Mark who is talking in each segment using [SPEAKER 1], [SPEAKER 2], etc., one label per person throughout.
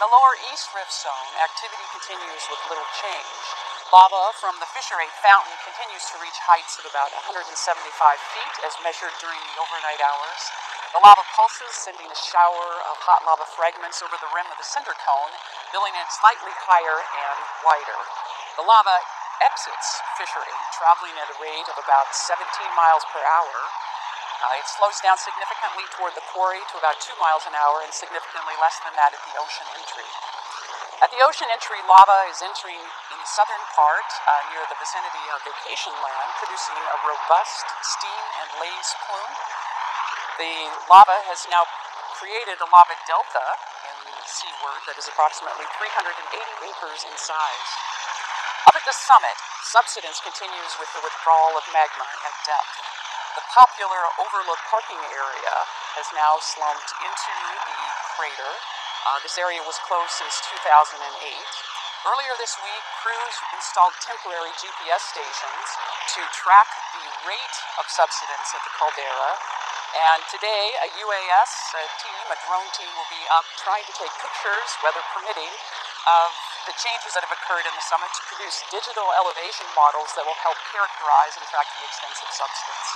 [SPEAKER 1] the lower East Rift Zone, activity continues with little change. Lava from the Fissure 8 fountain continues to reach heights of about 175 feet as measured during the overnight hours. The lava pulses, sending a shower of hot lava fragments over the rim of the cinder cone, building it slightly higher and wider. The lava exits Fissure 8, traveling at a rate of about 17 miles per hour. It slows down significantly toward the quarry to about 2 miles an hour and significantly less than that at the ocean entry. At the ocean entry, lava is entering in the southern part near the vicinity of vacation land, producing a robust steam and laze plume. The lava has now created a lava delta in seaward that is approximately 380 acres in size. Up at the summit, subsidence continues with the withdrawal of magma at depth. The popular overlook parking area has now slumped into the crater. This area was closed since 2008. Earlier this week, crews installed temporary GPS stations to track the rate of subsidence at the caldera. And today, a drone team, will be up trying to take pictures, weather permitting, of the changes that have occurred in the summit to produce digital elevation models that will help characterize and track the extensive subsidence.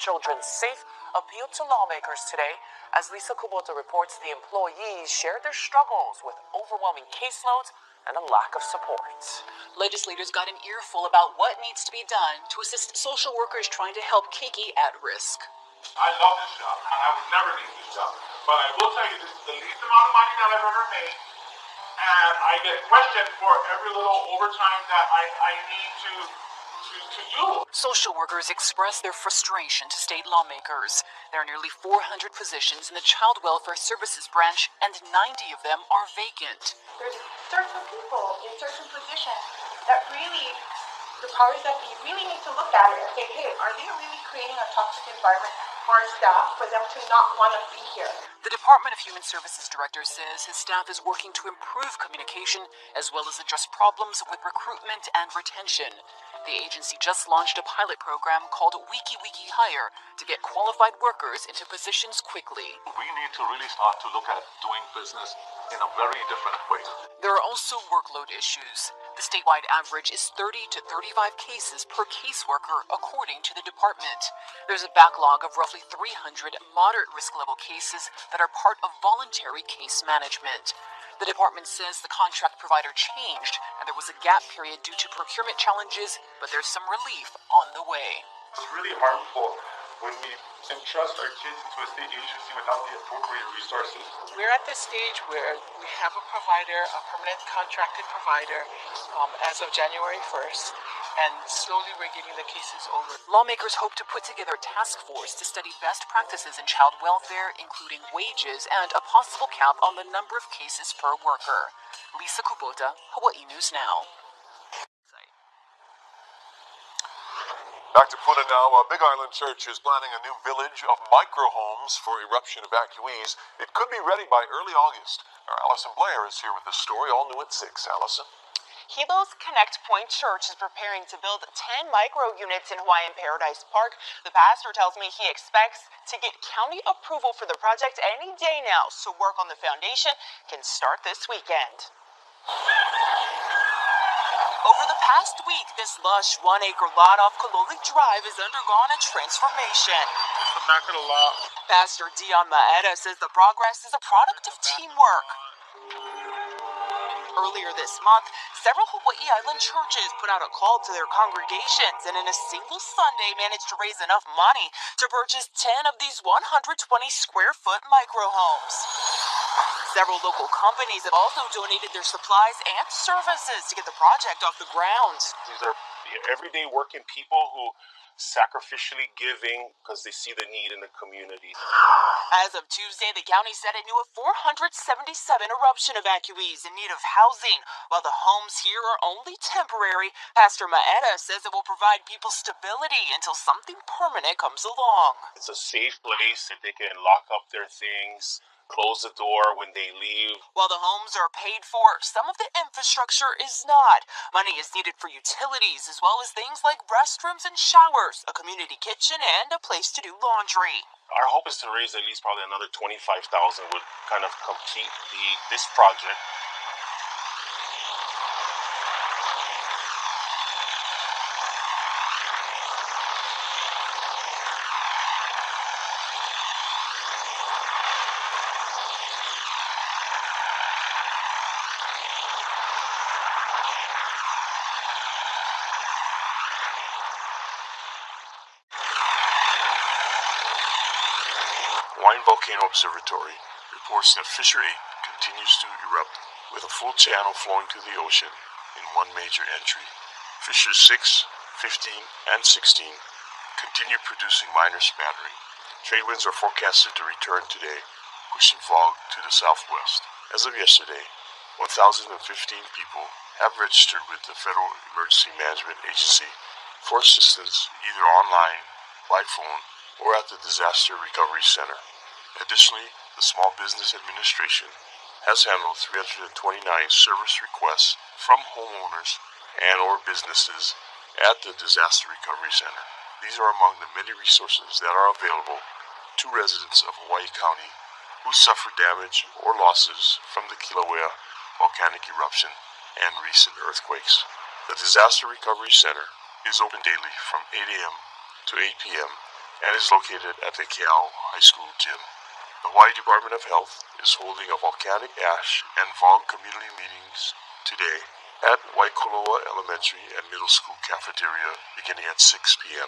[SPEAKER 2] Children's safe appealed to lawmakers today. As Lisa Kubota reports, the employees shared their struggles with overwhelming caseloads and a lack of support.
[SPEAKER 1] Legislators got an earful about what needs to be done to assist social workers trying to help Kiki at risk.
[SPEAKER 3] I love this job, and I would never leave this job. But I will tell you, this is the least amount of money that I've ever made, and I get questioned for every little overtime that I need to do.
[SPEAKER 1] Social workers express their frustration to state lawmakers. There are nearly 400 positions in the Child Welfare Services branch, and 90 of them are vacant.
[SPEAKER 4] There's certain people in certain positions that really, the powers that be really need to look at it and say, hey, are they really creating a toxic environment for our staff for them to not want to be here?
[SPEAKER 1] The Department of Human Services Director says his staff is working to improve communication as well as address problems with recruitment and retention. The agency just launched a pilot program called Wiki Hire to get qualified workers into positions quickly.
[SPEAKER 5] We need to really start to look at doing business in a very different way.
[SPEAKER 1] There are also workload issues. The statewide average is 30 to 35 cases per caseworker, according to the department. There's a backlog of roughly 300 moderate risk level cases that are part of voluntary case management. The department says the contract provider changed, and there was a gap period due to procurement challenges, but there's some relief on the way.
[SPEAKER 3] It's really harmful when we entrust our kids into a state agency without the appropriate resources.
[SPEAKER 2] We're at the stage where we have a provider, a permanent contracted provider, as of January 1st, and slowly we're getting the cases over.
[SPEAKER 1] Lawmakers hope to put together a task force to study best practices in child welfare, including wages and a possible cap on the number of cases per worker. Lisa Kubota, Hawaii News Now.
[SPEAKER 6] Back to Puna now. Big Island Church is planning a new village of micro-homes for eruption evacuees. It could be ready by early August. Our Allison Blair is here with the story, all new at 6. Allison?
[SPEAKER 7] Hilo's Connect Point Church is preparing to build 10 micro units in Hawaiian Paradise Park. The pastor tells me he expects to get county approval for the project any day now, so work on the foundation can start this weekend.
[SPEAKER 1] Over the past week, this lush 1-acre lot off Kīlauea Drive has undergone a transformation.
[SPEAKER 3] It's the back of the lot.
[SPEAKER 1] Pastor Dion Maeda says the progress is a product of teamwork. Earlier this month, several Hawaii Island churches put out a call to their congregations and in a single Sunday managed to raise enough money to purchase 10 of these 120-square-foot micro-homes. Several local companies have also donated their supplies and services to get the project off the ground.
[SPEAKER 8] These are everyday working people who sacrificially giving because they see the need in the community.
[SPEAKER 1] As of Tuesday, the county said it knew of 477 eruption evacuees in need of housing. While the homes here are only temporary, Pastor Maeda says it will provide people stability until something permanent comes along.
[SPEAKER 8] It's a safe place that they can lock up their things, close the door when they leave.
[SPEAKER 1] While the homes are paid for, some of the infrastructure is not. Money is needed for utilities, as well as things like restrooms and showers, a community kitchen, and a place to do laundry.
[SPEAKER 8] Our hope is to raise at least probably another $25,000 would kind of complete this project.
[SPEAKER 9] Hawaiian Volcano Observatory reports that Fissure 8 continues to erupt with a full channel flowing to the ocean in one major entry. Fissures 6, 15, and 16 continue producing minor spattering. Trade winds are forecasted to return today, pushing fog to the southwest. As of yesterday, 1,015 people have registered with the Federal Emergency Management Agency for assistance either online, by phone, or at the Disaster Recovery Center. Additionally, the Small Business Administration has handled 329 service requests from homeowners and or businesses at the Disaster Recovery Center. These are among the many resources that are available to residents of Hawaii County who suffered damage or losses from the Kīlauea volcanic eruption and recent earthquakes. The Disaster Recovery Center is open daily from 8 a.m. to 8 p.m. and is located at the Kīlauea High School gym. The Hawaii Department of Health is holding a volcanic ash and fog community meetings today at Waikoloa Elementary and Middle School cafeteria beginning at 6 p.m.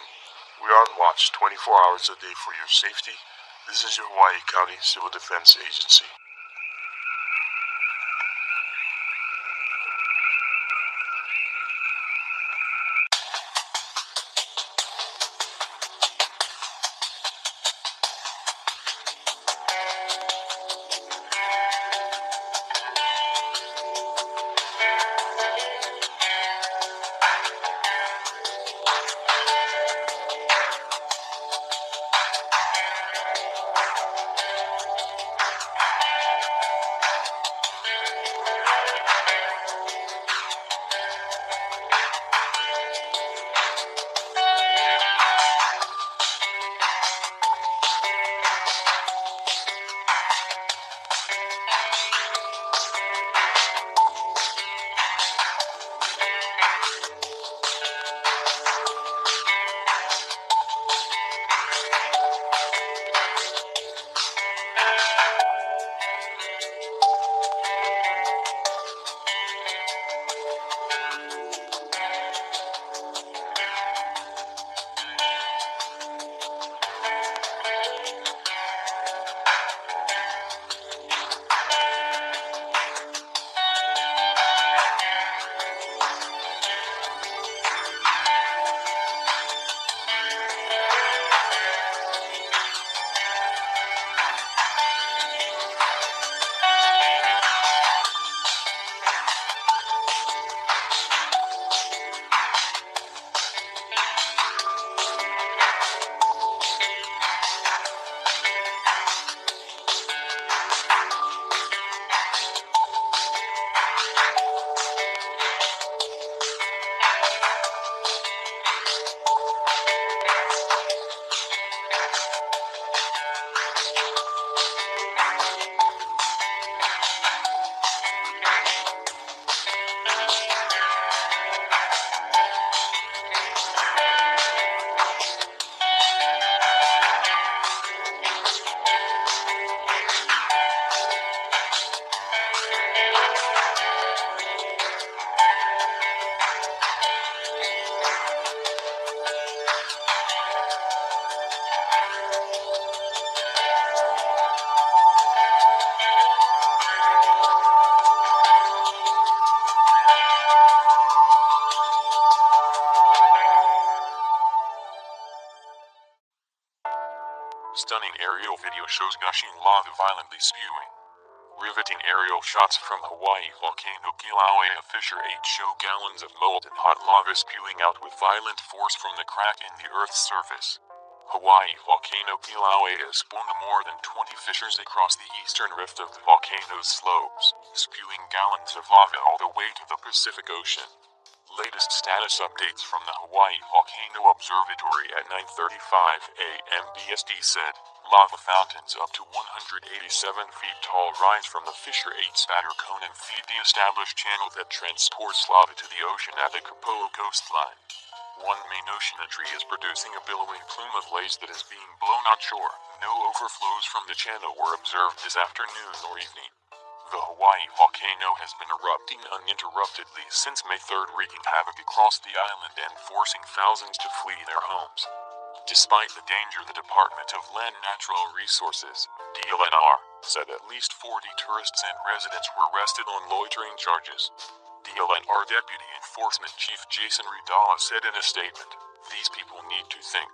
[SPEAKER 9] We are on watch 24 hours a day for your safety. This is your Hawaii County Civil Defense Agency. stunning aerial video shows gushing lava violently spewing. Riveting aerial shots from Hawaii volcano Kīlauea Fissure 8 show gallons of molten hot lava spewing out with violent force from the crack in the Earth's surface. Hawaii volcano Kīlauea spawned more than 20 fissures across the eastern rift of the volcano's slopes, spewing gallons of lava all the way to the Pacific Ocean. Latest status updates from the Hawaii Volcano Observatory at 9:35 a.m. BST said, lava fountains up to 187 feet tall rise from the Fissure 8 spatter cone and feed the established channel that transports lava to the ocean at the Kapoa coastline. One main ocean entry is producing a billowing plume of lace that is being blown on shore. No overflows from the channel were observed this afternoon or evening. The Hawaii volcano has been erupting uninterruptedly since May 3rd, wreaking havoc across the island and forcing thousands to flee their homes. Despite the danger, the Department of Land Natural Resources, DLNR, said at least 40 tourists and residents were arrested on loitering charges. DLNR Deputy Enforcement Chief Jason Ridala said in a statement, "These people need to think.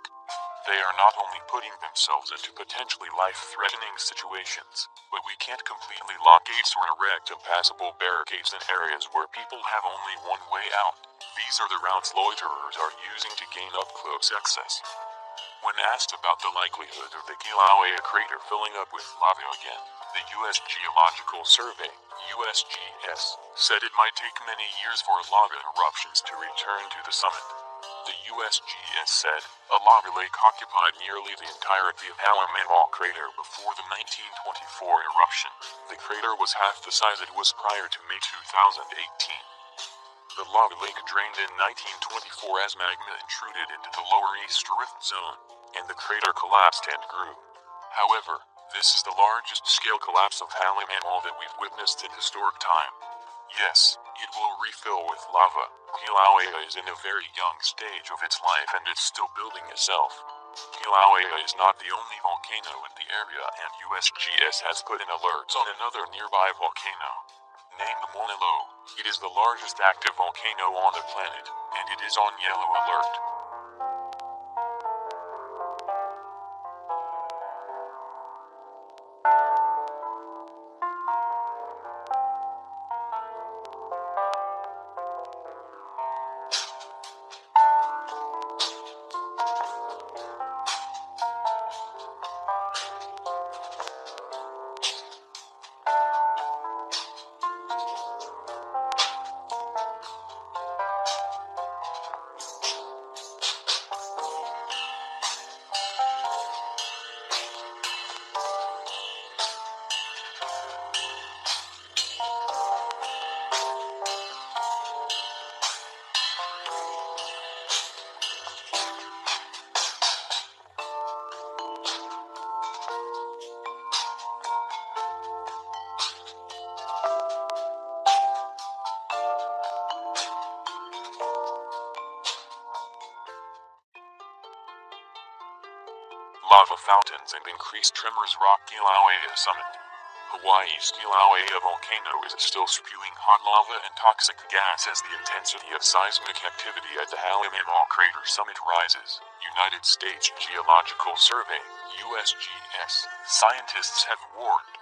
[SPEAKER 9] They are not only putting themselves into potentially life-threatening situations, but we can't completely lock gates or erect impassable barricades in areas where people have only one way out. These are the routes loiterers are using to gain up-close access." When asked about the likelihood of the Kīlauea crater filling up with lava again, the U.S. Geological Survey, USGS, said it might take many years for lava eruptions to return to the summit. The USGS said, a lava lake occupied nearly the entirety of Halemaumau crater before the 1924 eruption. The crater was half the size it was prior to May 2018. The lava lake drained in 1924 as magma intruded into the lower east rift zone, and the crater collapsed and grew. However, this is the largest scale collapse of Halemaumau that we've witnessed in historic time. Yes, it will refill with lava. Kīlauea is in a very young stage of its life and it's still building itself. Kīlauea is not the only volcano in the area, and USGS has put in alerts on another nearby volcano. Named Mauna Loa, it is the largest active volcano on the planet, and it is on yellow alert. Lava fountains and increased tremors rock Kīlauea summit. Hawaii's Kīlauea volcano is still spewing hot lava and toxic gas as the intensity of seismic activity at the Halemaumau crater summit rises. United States Geological Survey, USGS, scientists have warned.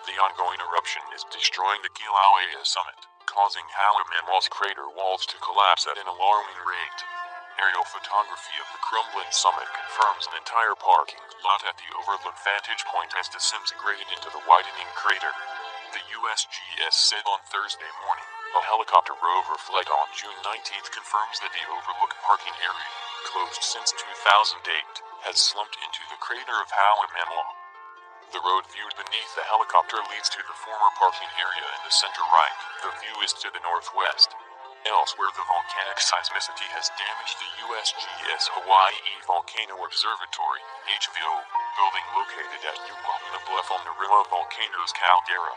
[SPEAKER 9] The ongoing eruption is destroying the Kīlauea summit, causing Halemaumau's crater walls to collapse at an alarming rate. Aerial photography of the crumbling summit confirms an entire parking lot at the overlook vantage point has disintegrated into the widening crater. The USGS said on Thursday morning, a helicopter rover flight on June 19th confirms that the overlook parking area, closed since 2008, has slumped into the crater of Halemaumau. The road viewed beneath the helicopter leads to the former parking area in the center right. The view is to the northwest. Elsewhere, the volcanic seismicity has damaged the USGS Hawaii Volcano Observatory, HVO, building located at Yukwahuna Bluff on the rim of volcano's caldera.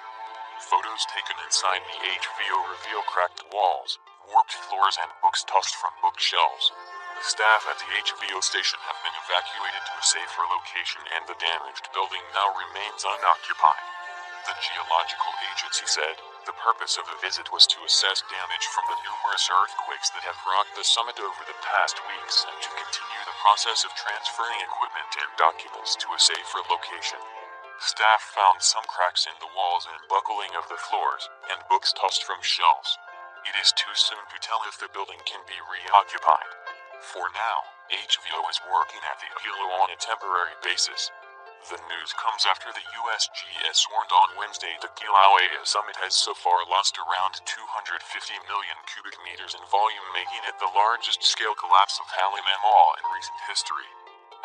[SPEAKER 9] Photos taken inside the HVO reveal cracked walls, warped floors and books tossed from bookshelves. Staff at the HVO station have been evacuated to a safer location and the damaged building now remains unoccupied. The geological agency said,
[SPEAKER 6] The purpose of the visit was to assess damage from the numerous earthquakes that have rocked the summit over the past weeks and to continue the process of transferring equipment and documents to a safer location. Staff found some cracks in the walls and buckling of the floors, and books tossed from shelves. It is too soon to tell if the building can be reoccupied. For now, HVO is working at the Kīlauea on a temporary basis. The news comes after the USGS warned on Wednesday the Kīlauea summit has so far lost around 250 million cubic meters in volume, making it the largest scale collapse of Hallimammal in recent history.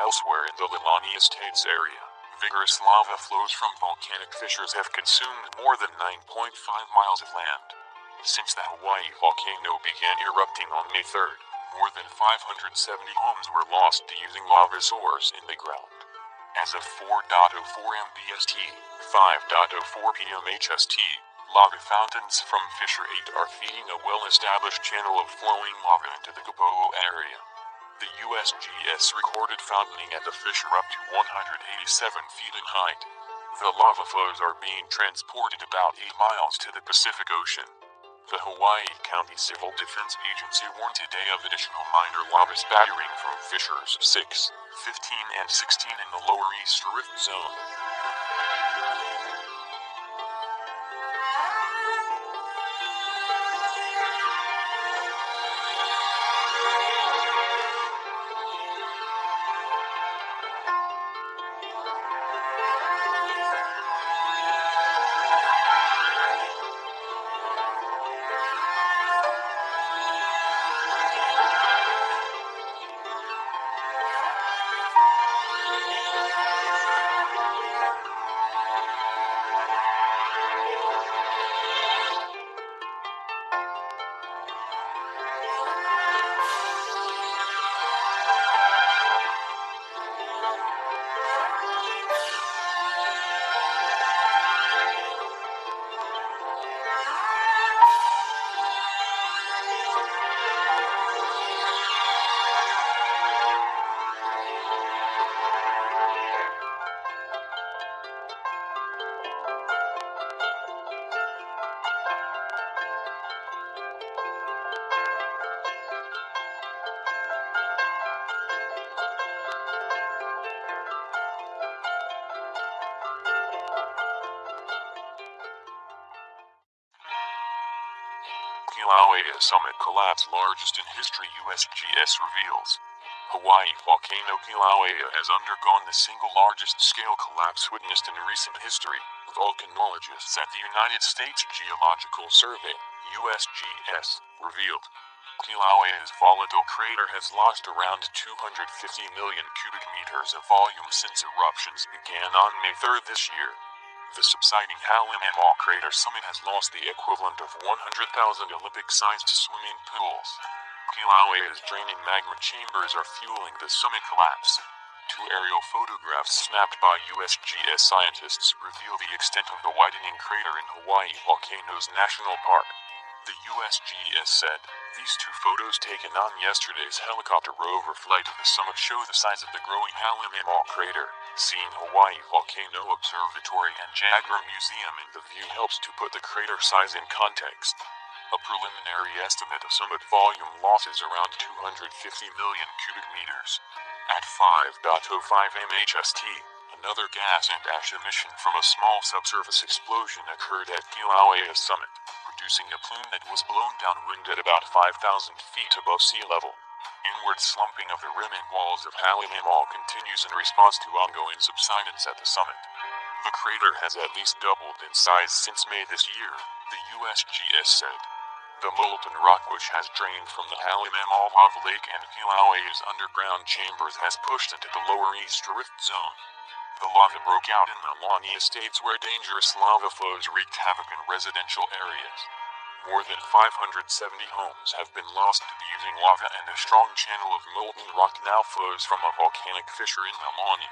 [SPEAKER 6] Elsewhere in the Leilani Estates area, vigorous lava flows from volcanic fissures have consumed more than 9.5 miles of land. Since the Hawaii volcano began erupting on May 3rd, more than 570 homes were lost to using lava source in the ground. As of 4:04 MBST, 5:04 PM HST, lava fountains from Fissure 8 are feeding a well-established channel of flowing lava into the Kīlauea area. The USGS recorded fountaining at the fissure up to 187 feet in height. The lava flows are being transported about 8 miles to the Pacific Ocean. The Hawaii County Civil Defense Agency warned today of additional minor lava spattering from fissures 6, 15 and 16 in the Lower East Rift Zone. Kīlauea summit collapse largest in history, USGS reveals. Hawaii volcano Kīlauea has undergone the single largest scale collapse witnessed in recent history, volcanologists at the United States Geological Survey, USGS, revealed. Kīlauea's volatile crater has lost around 250 million cubic meters of volume since eruptions began on May 3rd this year. The subsiding Hallimammal crater summit has lost the equivalent of 100,000 Olympic-sized swimming pools. Kīlauea's draining magma chambers are fueling the summit collapse. Two aerial photographs snapped by USGS scientists reveal the extent of the widening crater in Hawaii Volcano's National Park. The USGS said, these two photos taken on yesterday's helicopter rover flight of the summit show the size of the growing Hallimammal crater. Seeing Hawaii Volcano Observatory and Jaguar Museum in the view helps to put the crater size in context. A preliminary estimate of summit volume loss is around 250 million cubic meters. At 5:05 MHST, another gas and ash emission from a small subsurface explosion occurred at Kīlauea summit, producing a plume that was blown downwind at about 5,000 feet above sea level. Inward slumping of the rim and walls of Hallimammal continues in response to ongoing subsidence at the summit. The crater has at least doubled in size since May this year, the USGS said. The molten rock which has drained from the Hallimammal lava lake and Kīlauea's underground chambers has pushed into the Lower East Rift Zone. The lava broke out in the Leilani Estates where dangerous lava flows wreaked havoc in residential areas. More than 570 homes have been lost to the using lava, and a strong channel of molten rock now flows from a volcanic fissure in Leilani.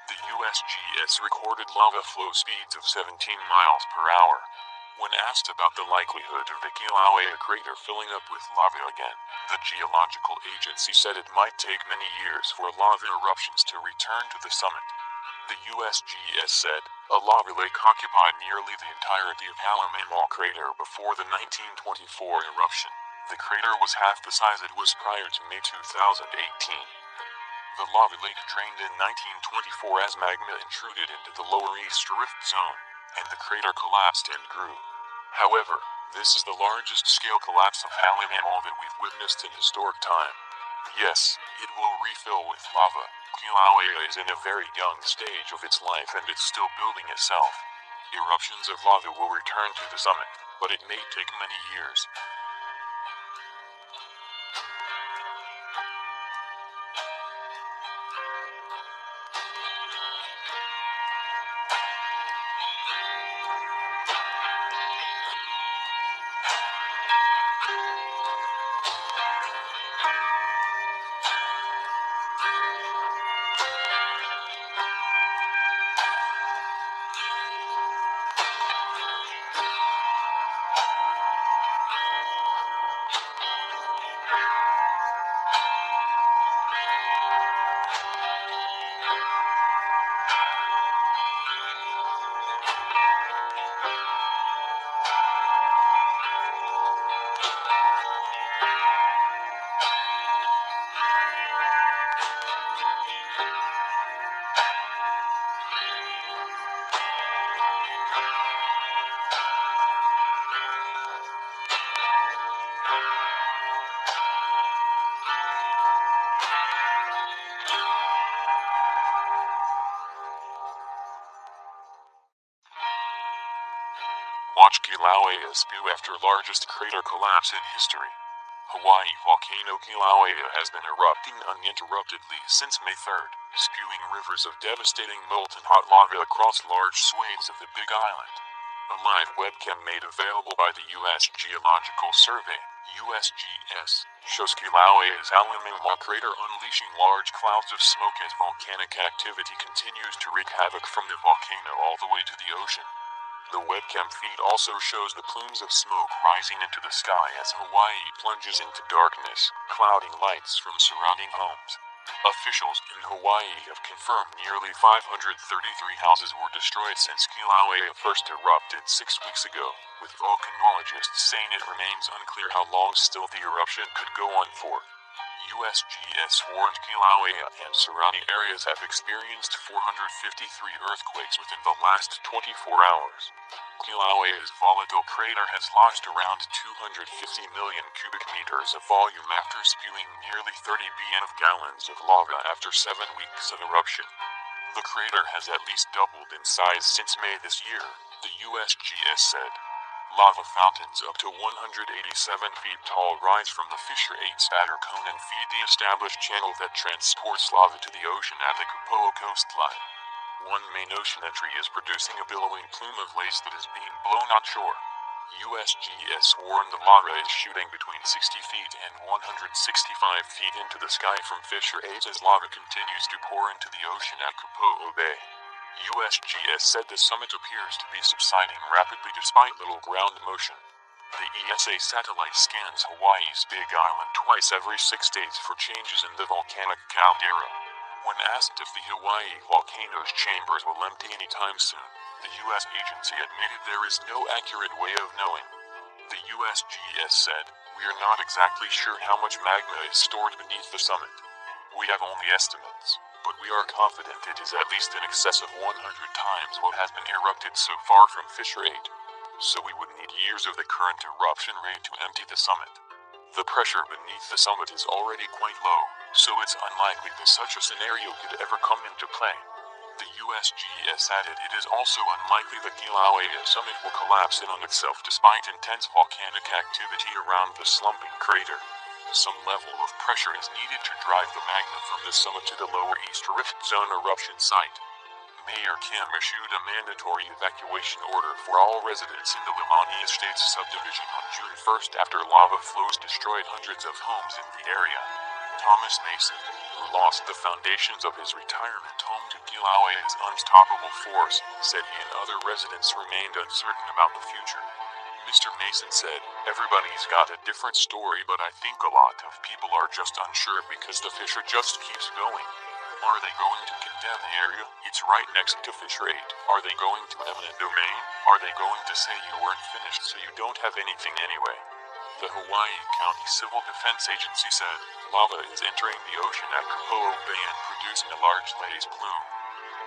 [SPEAKER 6] The USGS recorded lava flow speeds of 17 miles per hour. When asked about the likelihood of the Kīlauea crater filling up with lava again, the geological agency said it might take many years for lava eruptions to return to the summit.
[SPEAKER 9] The USGS said a lava lake occupied nearly the entirety of Halemaumau crater before the 1924 eruption. The crater was half the size it was prior to May 2018. The lava lake drained in 1924 as magma intruded into the lower east rift zone, and the crater collapsed and grew. However, this is the largest scale collapse of Halemaumau that we've witnessed in historic time. Yes, it will refill with lava. Kīlauea is in a very young stage of its life and it's still building itself. Eruptions of lava will return to the summit, but it may take many years. Watch Kīlauea spew after largest crater collapse in history. Hawaii volcano Kīlauea has been erupting uninterruptedly since May 3rd, spewing rivers of devastating molten hot lava across large swathes of the Big Island. A live webcam made available by the U.S. Geological Survey, USGS, shows Kīlauea's Halemaumau crater unleashing large clouds of smoke as volcanic activity continues to wreak havoc from the volcano all the way to the ocean. The webcam feed also shows the plumes of smoke rising into the sky as Hawaii plunges into darkness, clouding lights from surrounding homes. Officials in Hawaii have confirmed nearly 533 houses were destroyed since Kīlauea first erupted 6 weeks ago, with volcanologists saying it remains unclear how long still the eruption could go on for. USGS warned Kīlauea and surrounding areas have experienced 453 earthquakes within the last 24 hours. Kīlauea's volatile crater has lost around 250 million cubic meters of volume after spewing nearly 30 bn of gallons of lava after 7 weeks of eruption. The crater has at least doubled in size since May this year, the USGS said. Lava fountains up to 187 feet tall rise from the Fissure 8 spatter cone and feed the established channel that transports lava to the ocean at the Kīlauea coastline. One main ocean entry is producing a billowing plume of lace that is being blown onshore. USGS warned the lava is shooting between 60 feet and 165 feet into the sky from Fissure 8 as lava continues to pour into the ocean at Kīlauea Bay. USGS said the summit appears to be subsiding rapidly despite little ground motion. The ESA satellite scans Hawaii's Big Island twice every 6 days for changes in the volcanic caldera. When asked if the Hawaii volcano's chambers will empty anytime soon, the U.S. agency admitted there is no accurate way of knowing. The USGS said, "We are not exactly sure how much magma is stored beneath the summit. We have only estimates, but we are confident it is at least in excess of 100 times what has been erupted so far from Fissure 8. So we would need years of the current eruption rate to empty the summit. The pressure beneath the summit is already quite low, so it's unlikely that such a scenario could ever come into play." The USGS added it is also unlikely the Kīlauea summit will collapse in on itself despite intense volcanic activity around the slumping crater. Some level of pressure is needed to drive the magma from the summit to the lower east rift zone eruption site. Mayor Kim issued a mandatory evacuation order for all residents in the Limani Estates subdivision on June 1st after lava flows destroyed hundreds of homes in the area. Thomas Mason, who lost the foundations of his retirement home to Kīlauea's unstoppable force, said he and other residents remained uncertain about the future. Mr. Mason said, "Everybody's got a different story, but I think a lot of people are just unsure because the fissure just keeps going. Are they going to condemn the area? It's right next to Fissure 8. Are they going to eminent domain? Are they going to say you weren't finished so you don't have anything anyway? The Hawaii County Civil Defense Agency said lava is entering the ocean at Kīlauea Bay and producing a large lace plume.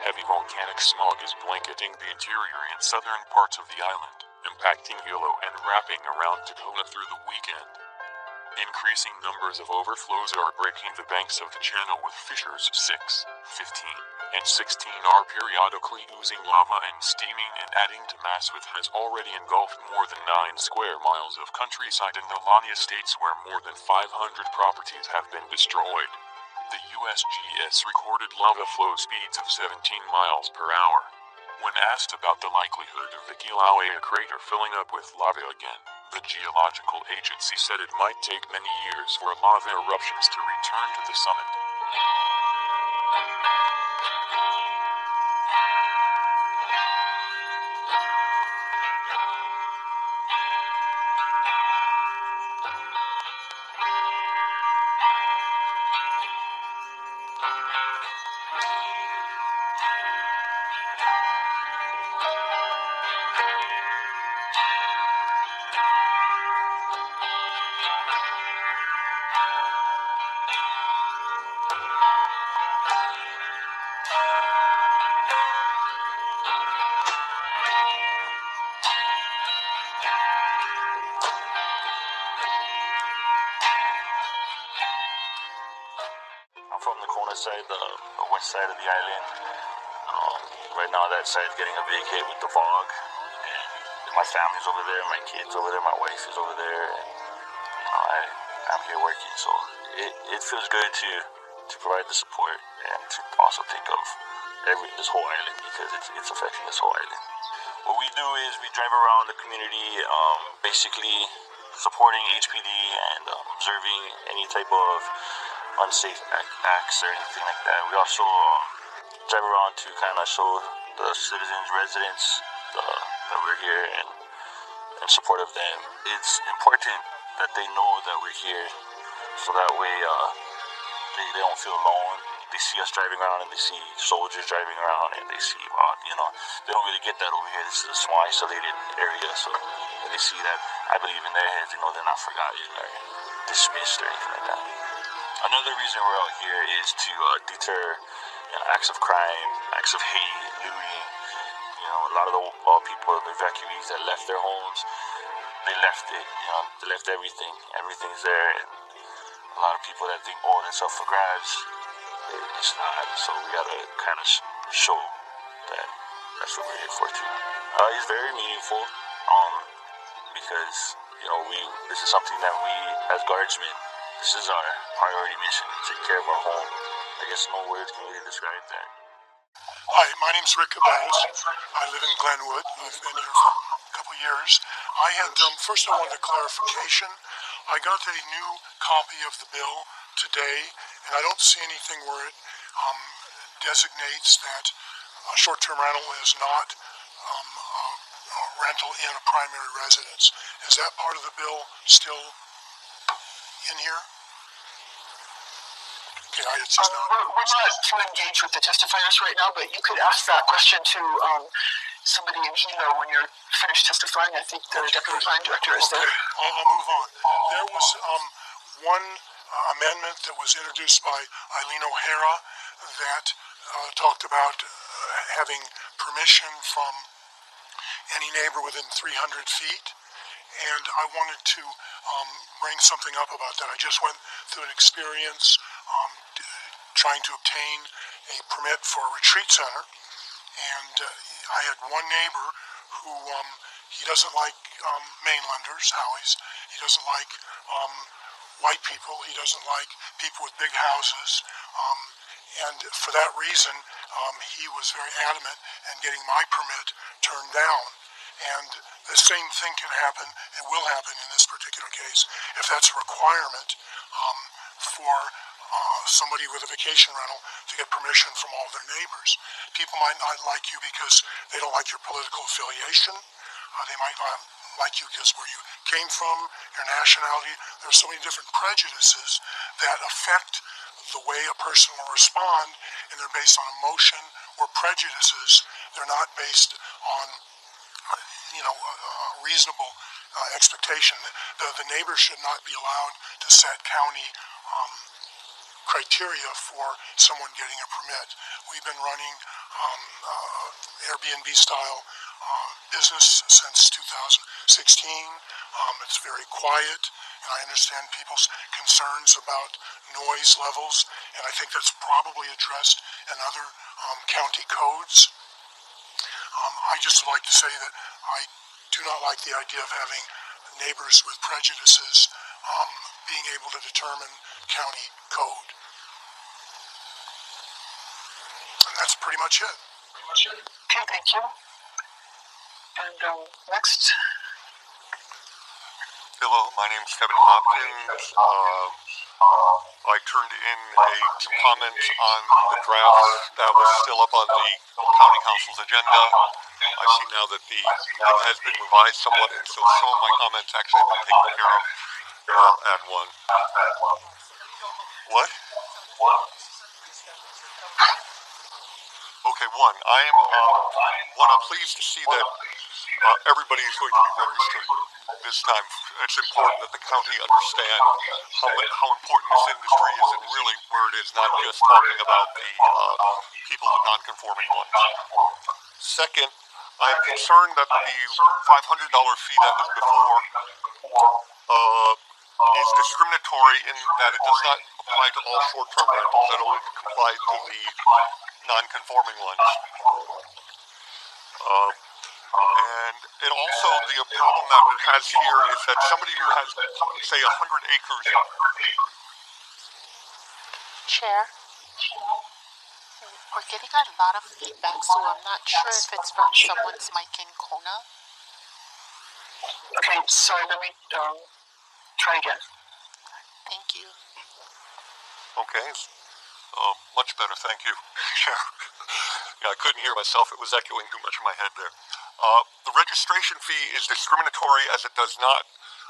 [SPEAKER 9] Heavy volcanic smog is blanketing the interior and southern parts of the island, impacting Hilo and wrapping around Tacoma through the weekend. Increasing numbers of overflows are breaking the banks of the channel, with fissures 6, 15, and 16 are periodically oozing lava and steaming and adding to mass, which has already engulfed more than 9 square miles of countryside in the Lania states, where more than 500 properties have been destroyed. The USGS recorded lava flow speeds of 17 miles per hour. When asked about the likelihood of the Kīlauea crater filling up with lava again, the geological agency said it might take many years for lava eruptions to return to the summit.
[SPEAKER 10] I'm from the Kona side, the west side of the island. Right now that side's getting a big hit with the fog. And my family's over there, my kids over there, my wife is over there. And I'm here working, so it feels good to provide the support and to also think of this whole island, because it's affecting this whole island. What we do is we drive around the community, basically supporting HPD and observing any type of unsafe acts or anything like that. We also drive around to kind of show the citizens, residents, that we're here and in support of them. It's important that they know that we're here, so that way they don't feel alone. They see us driving around and they see soldiers driving around and they see, they don't really get that over here. This is a small isolated area, so when they see that, I believe in their heads, they know they're not forgotten or dismissed or anything like that. Another reason we're out here is to deter acts of crime, acts of hate, looting. A lot of the people, the evacuees that left their homes, they left it. They left everything. Everything's there. And a lot of people that think, that's up for grabs, it's not. So we gotta kind of show that that's what we're here for too. It's very meaningful, because this is something that we, as guardsmen, this is our priority mission, to take care of our home. I guess no words can really describe that.
[SPEAKER 11] Hi, my name's Rick Cabaz. I live in Glenwood. I've been here for a couple years. I had, first I wanted a clarification. I got a new copy of the bill today, and I don't see anything where it designates that a short-term rental is not a rental in a primary residence. Is that part of the bill still in here? Okay, it's just not.
[SPEAKER 12] We're not too engaged with the testifiers right now, but you could ask that question to somebody in Hilo when you're finished testifying. I think the Deputy Planning Director is there.
[SPEAKER 11] I'll move on. There was one amendment that was introduced by Eileen O'Hara that talked about having permission from any neighbor within 300 feet. And I wanted to bring something up about that. I just went through an experience trying to obtain a permit for a retreat center, and I had one neighbor who he doesn't like mainlanders, Howies. He doesn't like white people. He doesn't like people with big houses, and for that reason, he was very adamant in getting my permit turned down. And the same thing can happen, it will happen in this particular case, if that's a requirement for somebody with a vacation rental to get permission from all their neighbors. People might not like you because they don't like your political affiliation. They might not like you because where you came from, your nationality. There's so many different prejudices that affect the way a person will respond and they're based on emotion or prejudices. They're not based on reasonable expectation. The neighbors should not be allowed to set county criteria for someone getting a permit. We've been running Airbnb style business since 2016. It's very quiet, and I understand people's concerns about noise levels, and I think that's probably addressed in other county codes. I just would like to say that I do not like the idea of having neighbors with prejudices being able to determine county code. And that's pretty much it.
[SPEAKER 12] Okay, thank you. And next.
[SPEAKER 6] Hello, my name is Kevin Hopkins. I turned in some comments on the draft that was still up on the County Council's agenda. I see now that the thing has been revised somewhat, and so some of my comments actually have been taken care of. I'll add one. What? Okay, one. I'm pleased to see that everybody is going to be registered this time. It's important that the county understand how important this industry is and really where it is, not just talking about the people, the non-conforming ones. Second, I'm concerned that the $500 fee that was before is discriminatory in that it does not apply to all short-term rentals. It only applies to the non-conforming ones. And it also, the problem that it has here is that somebody who has, say, 100 acres.
[SPEAKER 13] Chair, we're getting a lot of feedback, so I'm not sure if it's from someone's mic in Kona.
[SPEAKER 12] Okay, sorry, let me try again.
[SPEAKER 13] Thank you.
[SPEAKER 6] Okay. Much better, thank you. Yeah, I couldn't hear myself. It was echoing too much in my head there. The registration fee is discriminatory as it does not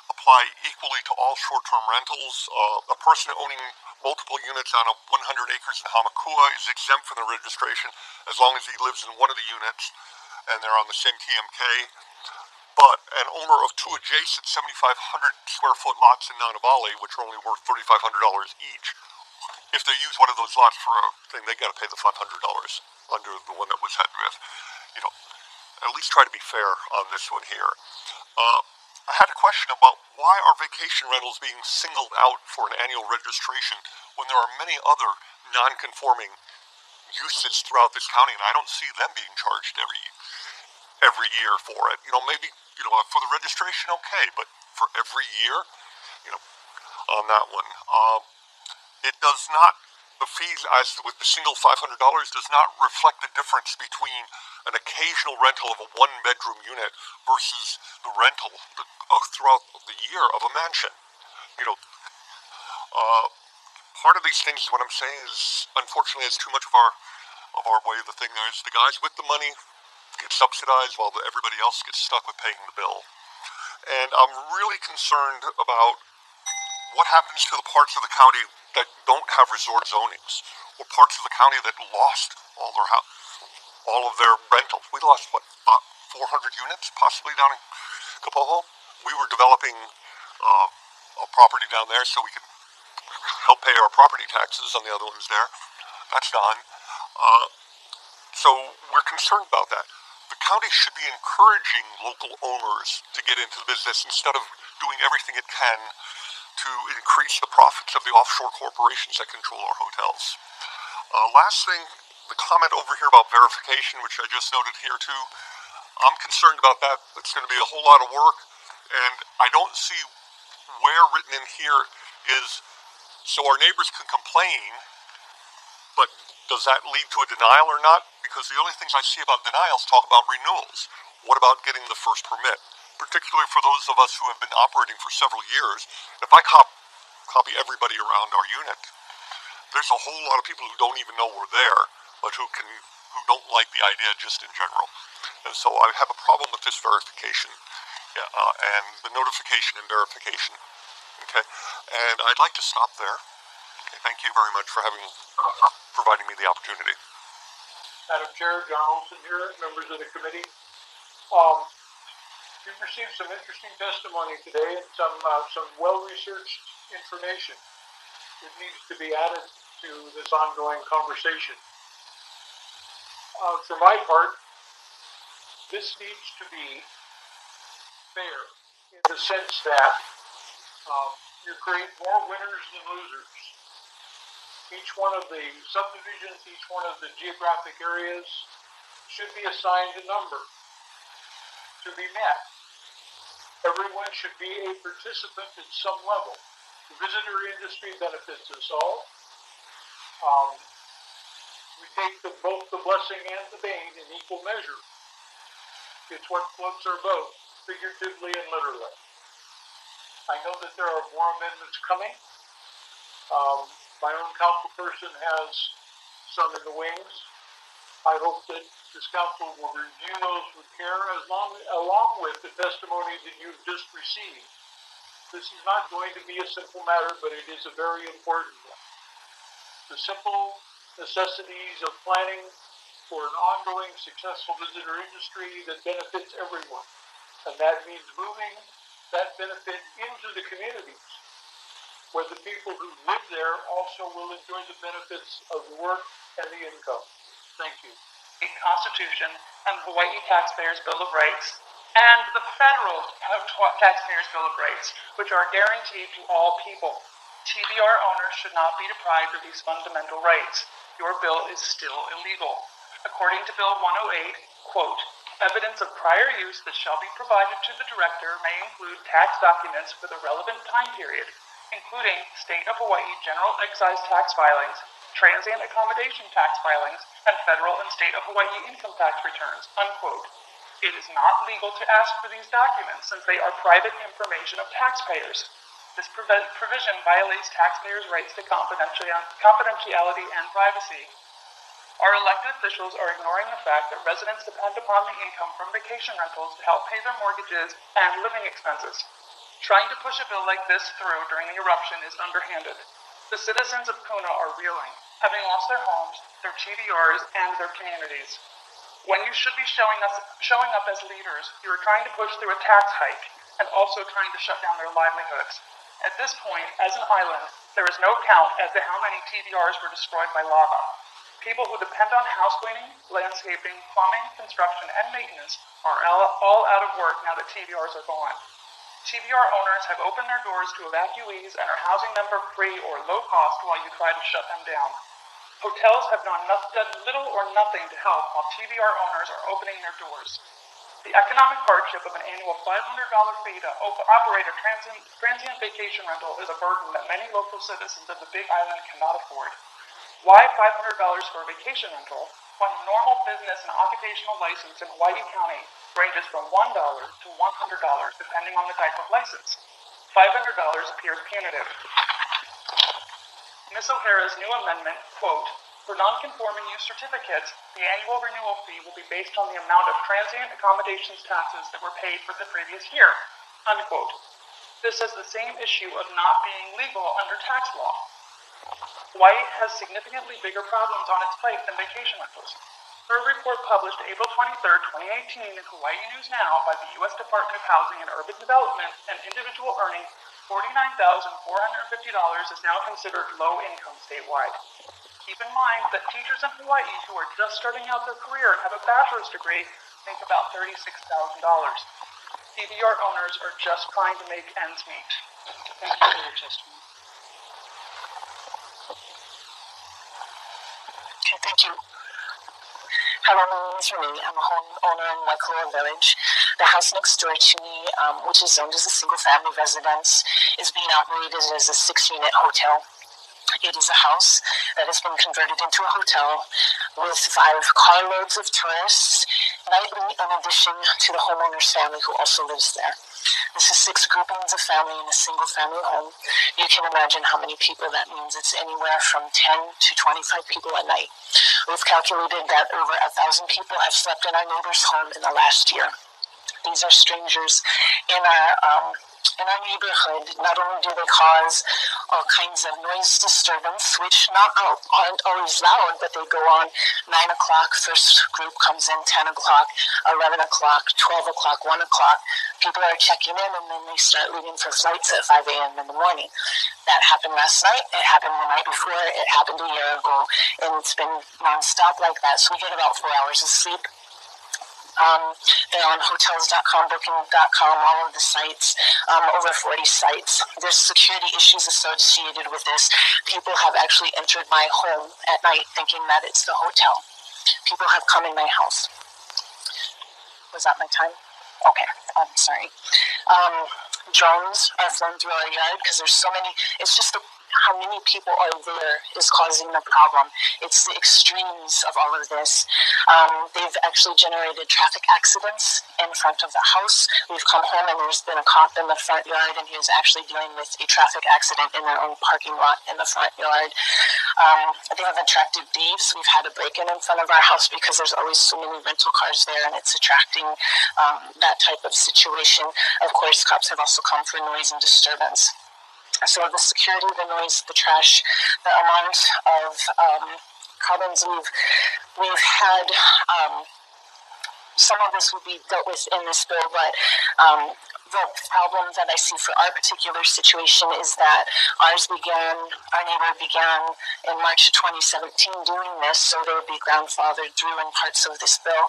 [SPEAKER 6] apply equally to all short-term rentals. A person owning multiple units on 100 acres in Hamakua is exempt from the registration as long as he lives in one of the units and they're on the same TMK. But an owner of two adjacent 7,500 square foot lots in Nanavali, which are only worth $3,500 each, if they use one of those lots for a thing, they got to pay the $500 under the one that was had with. At least try to be fair on this one here. I had a question about why are vacation rentals being singled out for an annual registration when there are many other non-conforming uses throughout this county, and I don't see them being charged every year for it. Maybe for the registration, okay, but for every year, on that one, it does not. The fees, as with the single $500, does not reflect the difference between an occasional rental of a one-bedroom unit versus the rental throughout the year of a mansion. Part of these things, what I'm saying is, unfortunately, it's too much of our way of the thing. There's the guys with the money get subsidized while everybody else gets stuck with paying the bill. And I'm really concerned about what happens to the parts of the county that don't have resort zonings, or parts of the county that lost all of their rentals. We lost, 400 units possibly down in Kapoho? We were developing a property down there so we could help pay our property taxes on the other ones there. That's gone. So we're concerned about that. The county should be encouraging local owners to get into the business instead of doing everything it can to increase the profits of the offshore corporations that control our hotels. Last thing, the comment over here about verification, which I just noted here too, I'm concerned about that. It's going to be a whole lot of work, and I don't see where written in here is so our neighbors can complain, but does that lead to a denial or not? Because the only things I see about denials talk about renewals. What about getting the first permit? Particularly for those of us who have been operating for several years, if I copy everybody around our unit, there's a whole lot of people who don't even know we're there, but who don't like the idea just in general. And so I have a problem with this verification, and the notification and verification. Okay, and I'd like to stop there. Okay, thank you very much for having providing me the opportunity.
[SPEAKER 14] Madam Chair, John Olson here, members of the committee. We've received some interesting testimony today and some well-researched information that needs to be added to this ongoing conversation. For my part, this needs to be fair in the sense that you create more winners than losers. Each one of the subdivisions, each one of the geographic areas should be assigned a number to be met. Everyone should be a participant at some level. The visitor industry benefits us all. We take both the blessing and the bane in equal measure. It's what floats our boat, figuratively and literally. I know that there are more amendments coming. My own council person has some in the wings. I hope that this council will review those with care along with the testimony that you've just received. This is not going to be a simple matter, but it is a very important one. The simple necessities of planning for an ongoing successful visitor industry that benefits everyone. And that means moving that benefit into the communities, where the people who live there also will enjoy the benefits of the work and the income. Thank you.
[SPEAKER 1] The Constitution and the Hawaii Taxpayers' Bill of Rights and the Federal Taxpayers' Bill of Rights, which are guaranteed to all people. TVR owners should not be deprived of these fundamental rights. Your bill is still illegal. According to Bill 108, quote, evidence of prior use that shall be provided to the director may include tax documents for the relevant time period, including State of Hawaii General Excise Tax filings, transient accommodation tax filings, and federal and state of Hawaii income tax returns, unquote. It is not legal to ask for these documents since they are private information of taxpayers. This provision violates taxpayers' rights to confidentiality and privacy. Our elected officials are ignoring the fact that residents depend upon the income from vacation rentals to help pay their mortgages and living expenses. Trying to push a bill like this through during the eruption is underhanded. The citizens of Puna are reeling, having lost their homes, their TVRs, and their communities. When you should be showing up as leaders, you are trying to push through a tax hike and also trying to shut down their livelihoods. At this point, as an island, there is no count as to how many TVRs were destroyed by lava. People who depend on house cleaning, landscaping, plumbing, construction, and maintenance are all out of work now that TVRs are gone. TVR owners have opened their doors to evacuees and are housing them for free or low cost while you try to shut them down. Hotels have done little or nothing to help while TVR owners are opening their doors. The economic hardship of an annual $500 fee to operate a transient vacation rental is a burden that many local citizens of the Big Island cannot afford. Why $500 for a vacation rental when normal business and occupational license in Hawaii County ranges from $1 to $100 depending on the type of license? $500 appears punitive. Ms. O'Hara's new amendment, quote, for non-conforming use certificates, the annual renewal fee will be based on the amount of transient accommodations taxes that were paid for the previous year, unquote. This is the same issue of not being legal under tax law. Hawaii has significantly bigger problems on its plate than vacation rentals. Per a report published April 23, 2018 in Hawaii News Now by the U.S. Department of Housing and Urban Development, an individual earning $49,450 is now considered low income statewide. Keep in mind that teachers in Hawaii who are just starting out their career and have a bachelor's degree make about $36,000. TVR owners are just trying to make ends meet. Thank you for your testimony.
[SPEAKER 12] Okay, thank you. Hello, my name is Renee. I'm a homeowner in Waikoloa Village. The house next door to me, which is zoned as a single-family residence, is being operated as a 6-unit hotel. It is a house that has been converted into a hotel with 5 carloads of tourists nightly, in addition to the homeowner's family who also lives there. This is 6 groupings of family in a single-family home. You can imagine how many people that means. It's anywhere from 10 to 25 people a night. We've calculated that over 1,000 people have slept in our neighbor's home in the last year. These are strangers in our in our neighborhood, not only do they cause all kinds of noise disturbance, which aren't always loud, but they go on 9 o'clock, first group comes in 10 o'clock, 11 o'clock, 12 o'clock, 1 o'clock. People are checking in, and then they start leaving for flights at 5 a.m. in the morning. That happened last night. It happened the night before. It happened a year ago, and it's been nonstop like that. So we get about 4 hours of sleep. They're on hotels.com, booking.com, all of the sites, over 40 sites. There's security issues associated with this. People have actually entered my home at night thinking that it's the hotel. People have come in my house. Was that my time? Okay, I'm sorry. Drones are flown through our yard because there's so many. It's just how many people are there is causing the problem. It's the extremes of all of this. They've actually generated traffic accidents in front of the house. We've come home and there's been a cop in the front yard, and he was actually dealing with a traffic accident in their own parking lot in the front yard. They have attracted thieves. We've had a break-in in front of our house because there's always so many rental cars there, and it's attracting that type of situation. Of course, cops have also come for noise and disturbance. So the security, the noise, the trash, the amount of problems we've had. Some of this will be dealt with in this bill, but the problem that I see for our particular situation is that our neighbor began in March of 2017 doing this, so they would be grandfathered through in parts of this bill.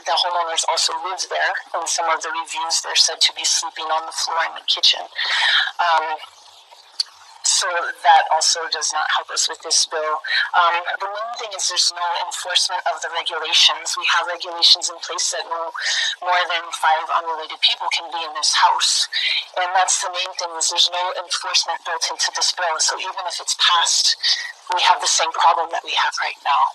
[SPEAKER 12] The homeowners also live there. In some of the reviews, they're said to be sleeping on the floor in the kitchen. So that also does not help us with this bill. The main thing is there's no enforcement of the regulations. We have regulations in place that no more than 5 unrelated people can be in this house. And that's the main thing, is there's no enforcement built into this bill. So even if it's passed, we have the same problem that we have right now.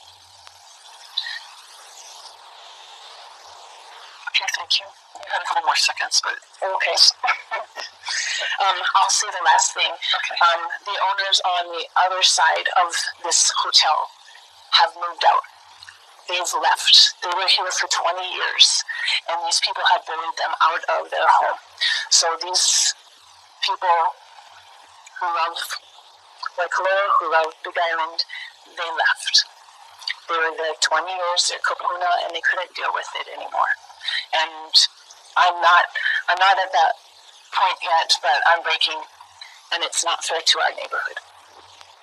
[SPEAKER 12] Okay, thank you. You had a couple more seconds, but okay. I'll say the last thing. Okay. The owners on the other side of this hotel have moved out. They've left. They were here for 20 years, and these people had bullied them out of their home. So these people who love Kīlauea, who love Big Island, they left. They were there 20 years, they're kapuna, and they couldn't deal with it anymore. And I'm not at that point yet, but I'm breaking, and it's not fair to our neighborhood.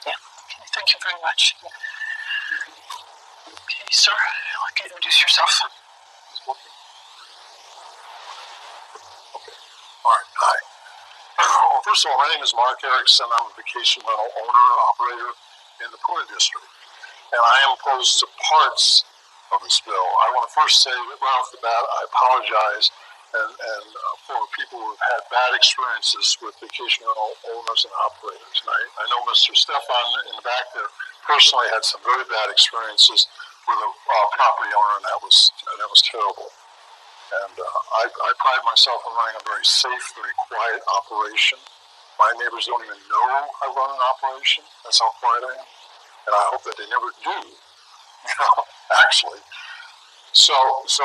[SPEAKER 12] Yeah. Okay, thank you very much. Okay, sir, I'd like you to introduce yourself.
[SPEAKER 11] Okay. All right. Hi. Well, first of all, my name is Mark Erickson. I'm a vacation rental owner and operator in the Puna district, and I am opposed to parts of this bill. I want to first say that right off the bat, I apologize and for people who have had bad experiences with vacation rental owners and operators. And I know Mr. Stefan in the back there personally had some very bad experiences with a property owner, and that was terrible. And I pride myself on running a very safe, very quiet operation. My neighbors don't even know I run an operation. That's how quiet I am. And I hope that they never do, actually. So there's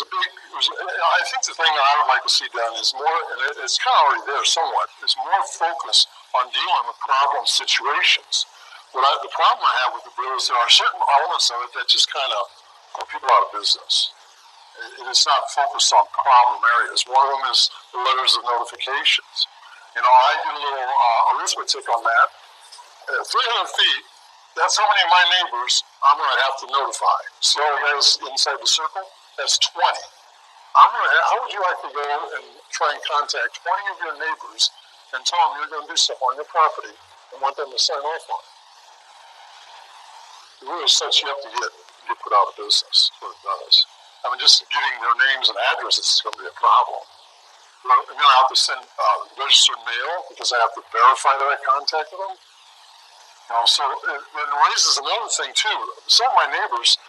[SPEAKER 11] I think the thing that I would like to see done is more, and it's kind of already there somewhat, is more focus on dealing with problem situations. The problem I have with the bill is there are certain elements of it that just kind of put people out of business. It is not focused on problem areas. One of them is the letters of notifications. I did a little arithmetic on that. 300 feet, that's how many of my neighbors I'm going to have to notify. See all the guys inside the circle? That's 20. How would you like to go and try and contact 20 of your neighbors and tell them you're going to do something on your property and want them to sign off on it? It really sets you up to get put out of business. That's what it does. I mean, just getting their names and addresses is going to be a problem. I'm going to have to send registered mail because I have to verify that I contacted them. So it raises another thing too. Some of my neighbors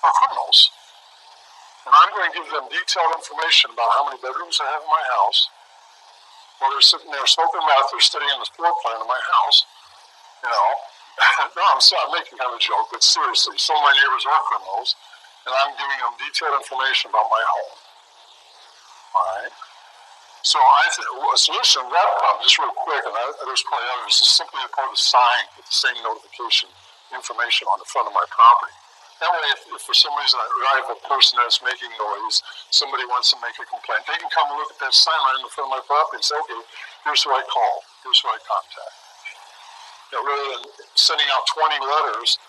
[SPEAKER 11] are criminals, and I'm going to give them detailed information about how many bedrooms I have in my house. While they're sitting there smoking meth, they're studying the floor plan of my house. No, I'm making kind of a joke, but seriously, some of my neighbors are criminals, and I'm giving them detailed information about my home. All right. So I think a solution to that problem, just real quick, and there's probably others, is simply to put a sign with the same notification information on the front of my property. That way, if for some reason I have a person that's making noise, somebody wants to make a complaint, they can come and look at that sign right in the front of my property and say, okay, here's who I call, here's who I contact. Rather than sending out 20 letters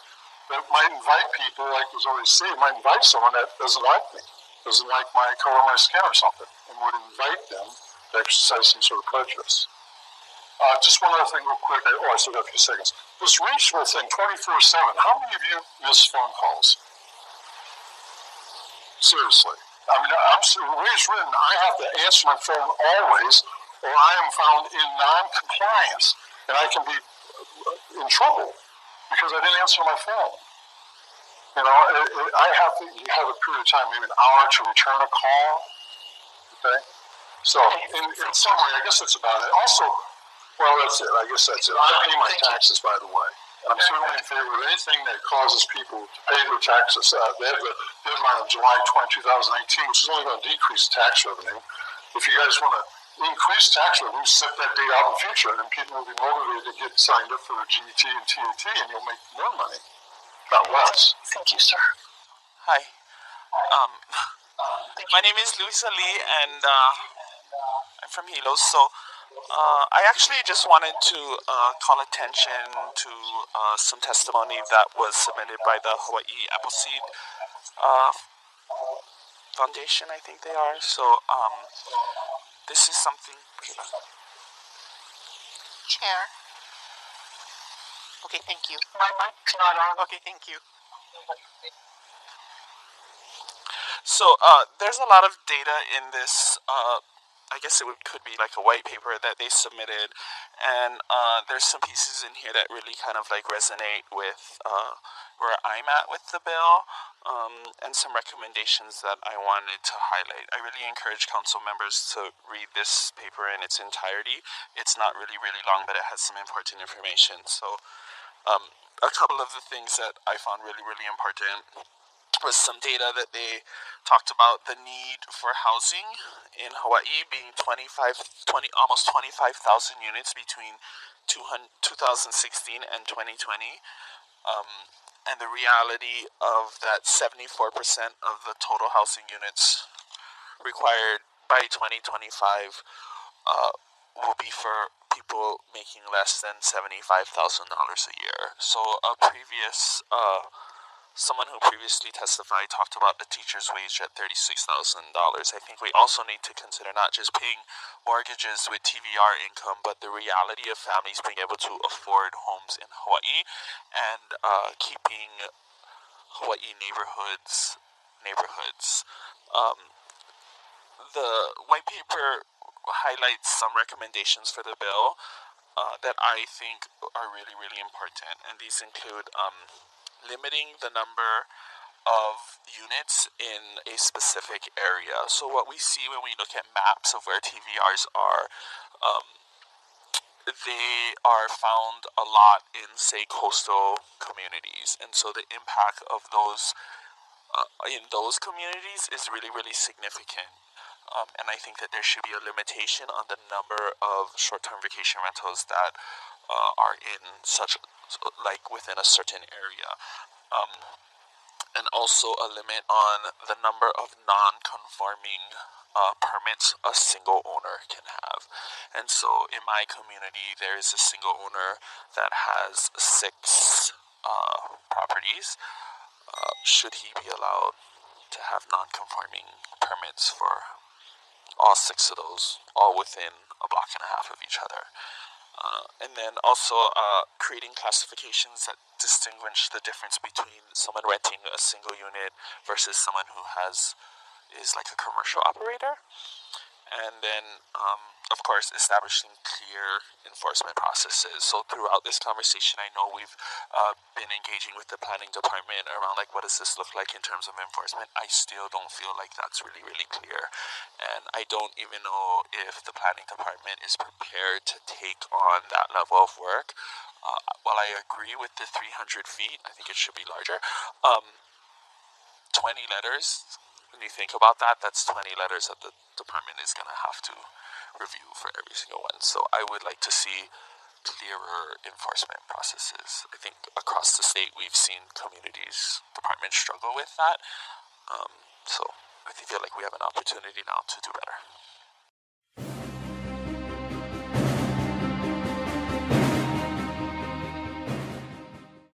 [SPEAKER 11] that might invite people, like was already said, might invite someone that doesn't like me, doesn't like my color of my skin or something, and would invite them to exercise some sort of prejudice. Just one other thing real quick. I still got a few seconds. This reachable thing, 24/7, how many of you miss phone calls? Seriously. I mean, the way it's written, I have to answer my phone always, or I am found in non-compliance, and I can be in trouble because I didn't answer my phone. You have a period of time, maybe an hour to return a call. Okay? So, in summary, I guess that's about it. Also, well, that's it. I guess that's it. I pay my taxes, by the way. And I'm certainly in favor of anything that causes people to pay their taxes. They have the deadline of July 20, 2018, which is only going to decrease tax revenue. If you guys want to increase tax revenue, set that date out in the future, and then people will be motivated to get signed up for their GT and TAT, and you'll make more money, not less.
[SPEAKER 12] Thank you, sir.
[SPEAKER 15] Hi. My name is Luisa Lee, and I'm from Hilo. So I actually just wanted to call attention to some testimony that was submitted by the Hawaii Appleseed Foundation, I think they are. So this is something...
[SPEAKER 13] Chair. Okay, thank you.
[SPEAKER 12] My mic's not on.
[SPEAKER 13] Okay, thank you.
[SPEAKER 15] So there's a lot of data in this, I guess could be like a white paper that they submitted, and there's some pieces in here that really kind of like resonate with where I'm at with the bill, and some recommendations that I wanted to highlight. I really encourage council members to read this paper in its entirety. It's not really long, but it has some important information. So a couple of the things that I found really important was some data that they talked about the need for housing in Hawaii being almost 25,000 units between 2016 and 2020, and the reality of that 74% of the total housing units required by 2025 will be for people making less than $75,000 a year. So someone who previously testified talked about the teacher's wage at $36,000. I think we also need to consider not just paying mortgages with TVR income, but the reality of families being able to afford homes in Hawaii and keeping Hawaii neighborhoods. The white paper highlights some recommendations for the bill that I think are really important, and these include limiting the number of units in a specific area. So what we see when we look at maps of where TVRs are, they are found a lot in, say, coastal communities, and so the impact of those in those communities is really significant. And I think that there should be a limitation on the number of short-term vacation rentals that are in within a certain area. And also a limit on the number of non-conforming permits a single owner can have. And so in my community, there is a single owner that has 6 properties. Should he be allowed to have non-conforming permits for all 6 of those, all within a block and a half of each other? And then also creating classifications that distinguish the difference between someone renting a single unit versus someone who is like a commercial operator. And then, of course, establishing clear enforcement processes. So throughout this conversation, I know we've been engaging with the planning department around what does this look like in terms of enforcement. I still don't feel like that's really clear. And I don't even know if the planning department is prepared to take on that level of work. While I agree with the 300 feet, I think it should be larger. 20 letters, when you think about that, that's 20 letters that the department is going to have to review for every single one. So I would like to see clearer enforcement processes. I think across the state we've seen departments struggle with that. So I feel like we have an opportunity now to do better.